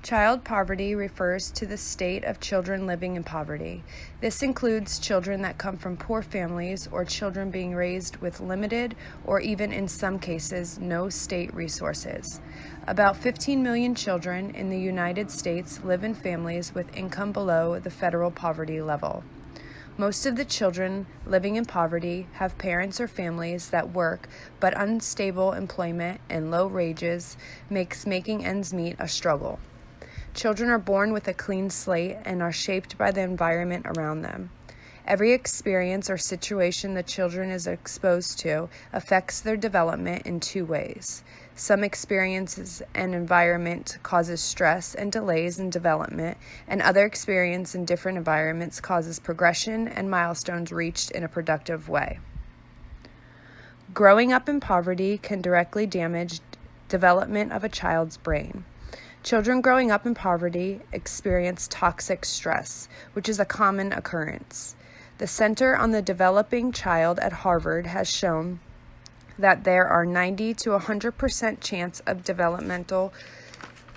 Child poverty refers to the state of children living in poverty. This includes children that come from poor families or children being raised with limited or even in some cases no state resources. About 15 million children in the United States live in families with income below the federal poverty level. Most of the children living in poverty have parents or families that work, but unstable employment and low wages makes making ends meet a struggle. Children are born with a clean slate and are shaped by the environment around them. Every experience or situation the children is exposed to affects their development in two ways. Some experiences and environment causes stress and delays in development, and other experience in different environments causes progression and milestones reached in a productive way. Growing up in poverty can directly damage development of a child's brain. Children growing up in poverty experience toxic stress, which is a common occurrence. The Center on the Developing Child at Harvard has shown that there are 90 to 100% chance of developmental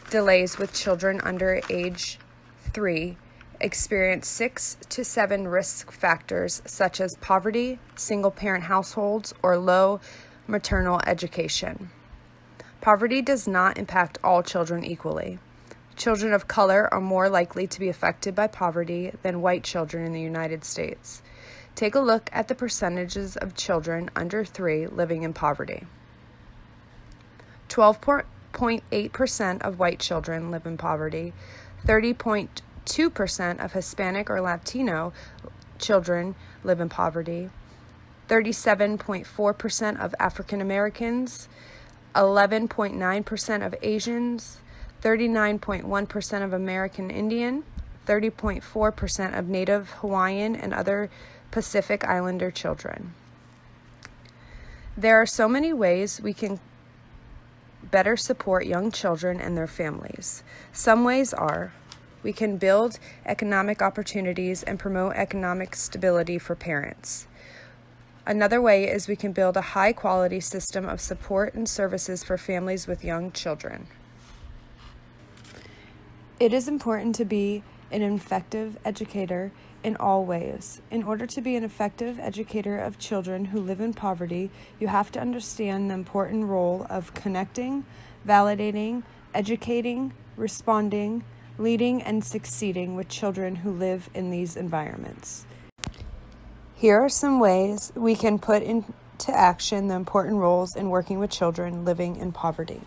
delays with children under age 3 experience 6 to 7 risk factors such as poverty, single-parent households, or low maternal education. Poverty does not impact all children equally. Children of color are more likely to be affected by poverty than white children in the United States. Take a look at the percentages of children under 3 living in poverty. 12.8% of white children live in poverty. 30.2% of Hispanic or Latino children live in poverty. 37.4% of African Americans. 11.9% of Asians, 39.1% of American Indian, 30.4% of Native Hawaiian and other Pacific Islander children. There are so many ways we can better support young children and their families. Some ways are: we can build economic opportunities and promote economic stability for parents. Another way is we can build a high-quality system of support and services for families with young children. It is important to be an effective educator in all ways. In order to be an effective educator of children who live in poverty, you have to understand the important role of connecting, validating, educating, responding, leading, and succeeding with children who live in these environments. Here are some ways we can put into action the important roles in working with children living in poverty.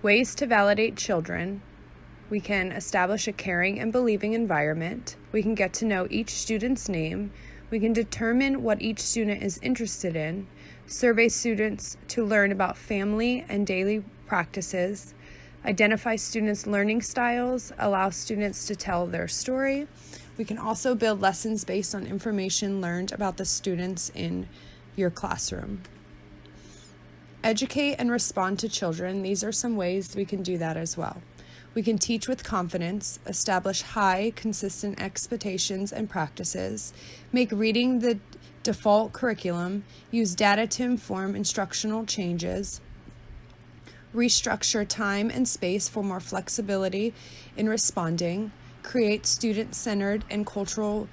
Ways to validate children. We can establish a caring and believing environment. We can get to know each student's name. We can determine what each student is interested in. Survey students to learn about family and daily practices. Identify students' learning styles. Allow students to tell their story. We can also build lessons based on information learned about the students in your classroom. Educate and respond to children. These are some ways we can do that as well. We can teach with confidence, establish high, consistent expectations and practices, make reading the default curriculum, use data to inform instructional changes, restructure time and space for more flexibility in responding, create student-centered and cultural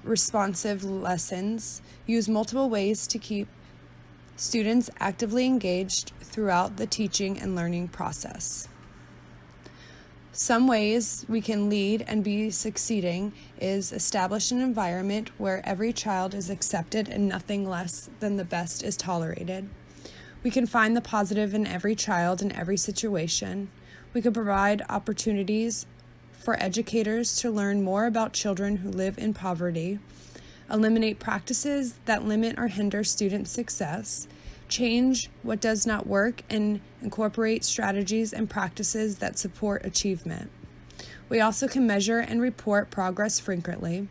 responsive lessons, use multiple ways to keep students actively engaged throughout the teaching and learning process. Some ways we can lead and be succeeding is establish an environment where every child is accepted and nothing less than the best is tolerated. We can find the positive in every child in every situation. We can provide opportunities for educators to learn more about children who live in poverty, eliminate practices that limit or hinder student success, change what does not work, and incorporate strategies and practices that support achievement. We also can measure and report progress frequently.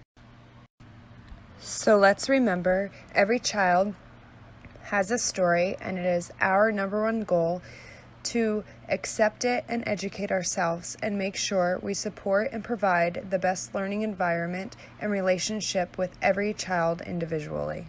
So let's remember, every child has a story, and it is our number one goal to accept it and educate ourselves and make sure we support and provide the best learning environment and relationship with every child individually.